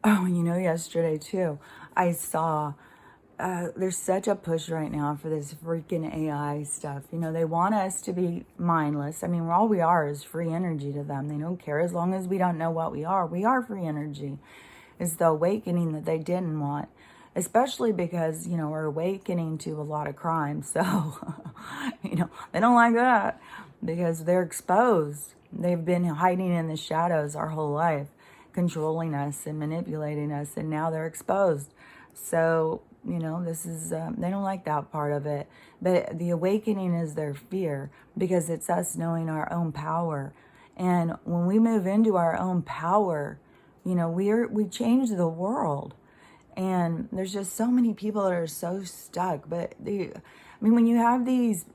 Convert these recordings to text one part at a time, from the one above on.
Oh, yesterday too, I saw there's such a push right now for this freaking AI stuff. They want us to be mindless. I mean, all we are is free energy to them. They don't care as long as we don't know what we are. We are free energy. It's the awakening that they didn't want, especially because, we're awakening to a lot of crime. So, they don't like that because they're exposed. They've been hiding in the shadows our whole life, controlling us and manipulating us, and now they're exposed. So, this is, they don't like that part of it. But the awakening is their fear because it's us knowing our own power. And when we move into our own power, we change the world. And there's just so many people that are so stuck. But when you have these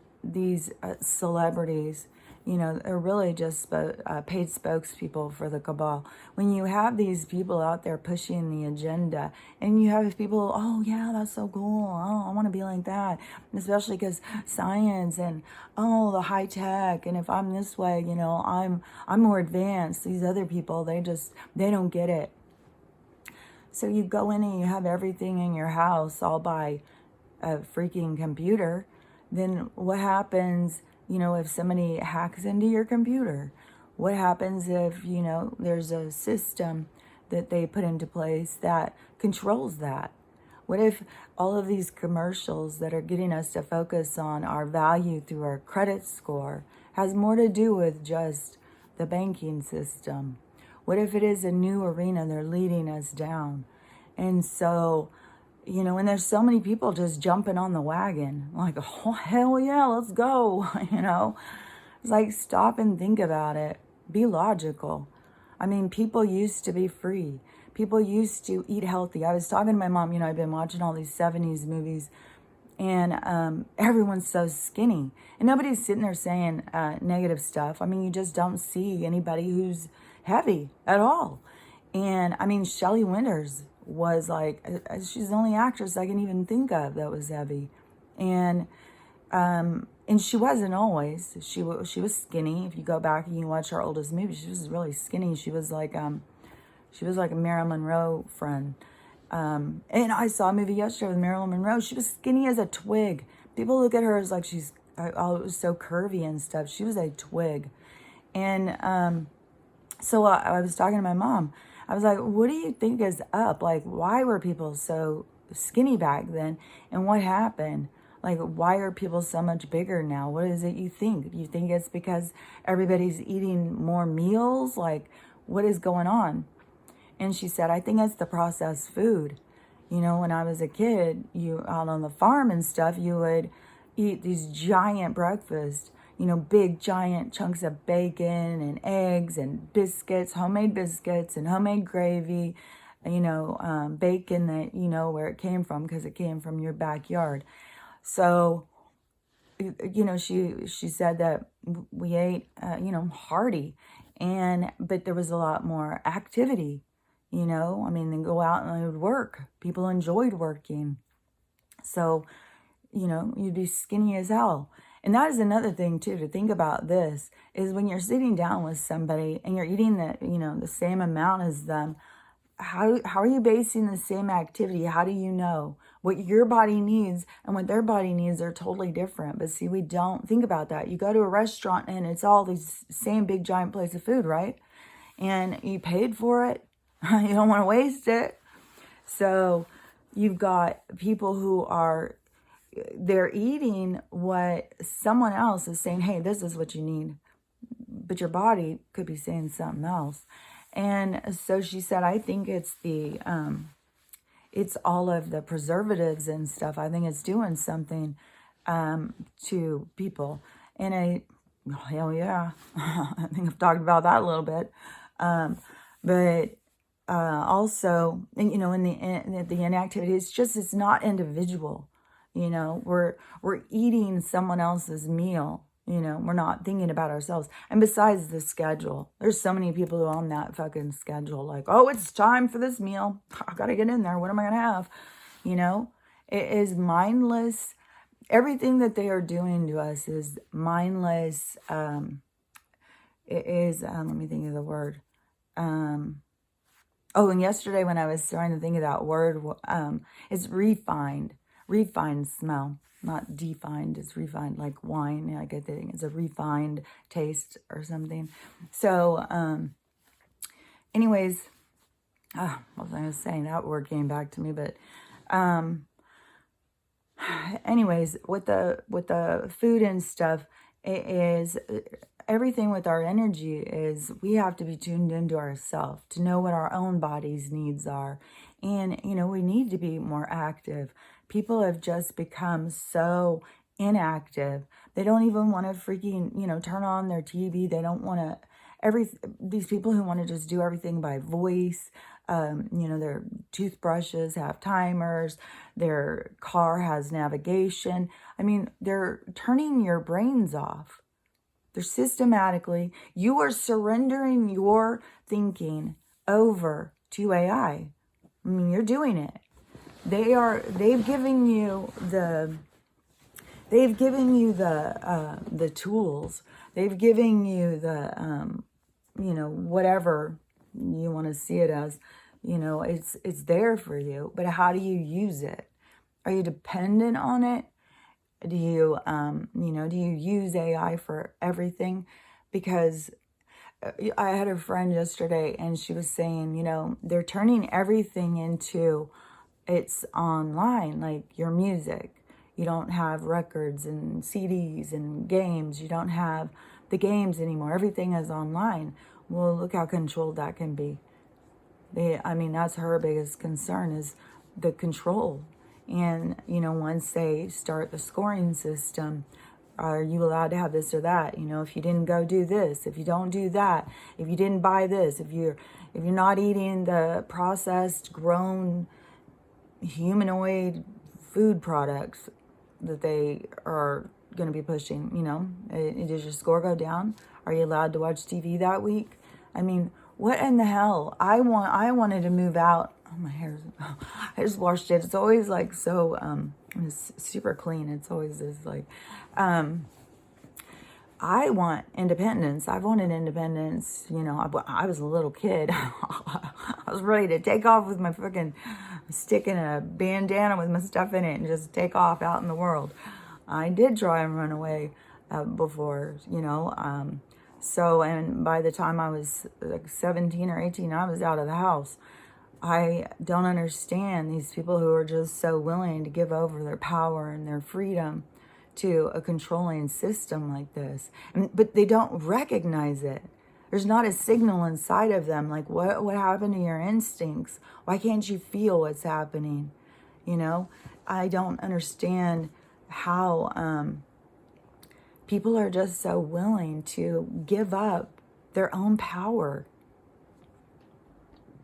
celebrities, they're really just paid spokespeople for the cabal. When you have these people out there pushing the agenda, and you have people, oh yeah, that's so cool. Oh, I want to be like that. And especially because science and the high tech, and if I'm this way, I'm more advanced. These other people, they don't get it. So you go in and you have everything in your house all by a freaking computer. Then what happens, if somebody hacks into your computer? What happens if, there's a system that they put into place that controls that? What if all of these commercials that are getting us to focus on our value through our credit score has more to do with just the banking system? What if it is a new arena they're leading us down? And so, and there's so many people just jumping on the wagon, like, oh, hell yeah, let's go, It's like, stop and think about it. Be logical. I mean, people used to be free. People used to eat healthy. I was talking to my mom, I've been watching all these 70s movies, and everyone's so skinny. And nobody's sitting there saying negative stuff. I mean, you just don't see anybody who's heavy at all. And I mean, Shelley Winters was like, she's the only actress I can even think of that was heavy. And she wasn't always. She was skinny. If you go back and you watch her oldest movie, she was really skinny. She was like a Marilyn Monroe friend. And I saw a movie yesterday with Marilyn Monroe. She was skinny as a twig. People look at her as like she's it was so curvy and stuff. She was a twig. And so I was talking to my mom. I was like, what do you think is up? Like, why were people so skinny back then? And what happened? Like, why are people so much bigger now? What is it you think? You think it's because everybody's eating more meals? Like, what is going on? And she said, I think it's the processed food. When I was a kid, you out on the farm and stuff, you would eat these giant breakfasts, big giant chunks of bacon and eggs and biscuits, homemade biscuits and homemade gravy, bacon that where it came from because it came from your backyard. So, she said that we ate, hearty, but there was a lot more activity, I mean, they go out and they would work. People enjoyed working. So, you'd be skinny as hell. And that is another thing too, to think about this, is when you're sitting down with somebody and you're eating the same amount as them, how are you basing the same activity? How do you know what your body needs and what their body needs are totally different? But see, we don't think about that. You go to a restaurant and it's all these same big giant plates of food, right? And you paid for it. You don't want to waste it. So you've got people who they're eating what someone else is saying, hey, this is what you need. But your body could be saying something else. And so she said, I think it's it's all of the preservatives and stuff. I think it's doing something to people. And hell yeah, I think I've talked about that a little bit. But also, and, in the inactivity, it's not individual. We're eating someone else's meal. We're not thinking about ourselves. And besides the schedule, there's so many people who are on that fucking schedule. Like, oh, it's time for this meal. I gotta get in there. What am I gonna have? It is mindless. Everything that they are doing to us is mindless. It is, let me think of the word. Oh, and yesterday when I was trying to think of that word, it's refined. Refined smell, not defined. It's refined, like wine. I get the thing. It's a refined taste or something. So, anyways, what was I going to say? That word came back to me, but anyways, with the food and stuff, it is everything with our energy is we have to be tuned into ourselves to know what our own body's needs are. And, we need to be more active. People have just become so inactive. They don't even want to freaking, turn on their TV. They don't want to, these people who want to just do everything by voice, their toothbrushes have timers, their car has navigation. I mean, they're turning your brains off. They're systematically, you are surrendering your thinking over to AI. I mean, you're doing it. They've given you the tools. They've given you the, whatever you want to see it as, it's there for you, but how do you use it? Are you dependent on it? Do you, do you use AI for everything? Because I had a friend yesterday and she was saying, they're turning everything into it's online, like your music. You don't have records and CDs and games. You don't have the games anymore. Everything is online. Well, look how controlled that can be. That's her biggest concern is the control. And, once they start the scoring system, are you allowed to have this or that? If you didn't go do this, if you don't do that, if you didn't buy this, if you're not eating the processed, grown, humanoid food products that they are going to be pushing, does your score go down? Are you allowed to watch TV that week? I mean, what in the hell? I wanted to move out. Oh, my hair's, I just washed it. It's always like so, it's super clean. It's always this like, I want independence. I've wanted independence. I was a little kid. I was ready to take off with my freaking stick in a bandana with my stuff in it and just take off out in the world. I did try and run away before, So, and by the time I was like 17 or 18, I was out of the house. I don't understand these people who are just so willing to give over their power and their freedom to a controlling system like this. But they don't recognize it. There's not a signal inside of them. Like, what happened to your instincts? Why can't you feel what's happening? I don't understand how people are just so willing to give up their own power.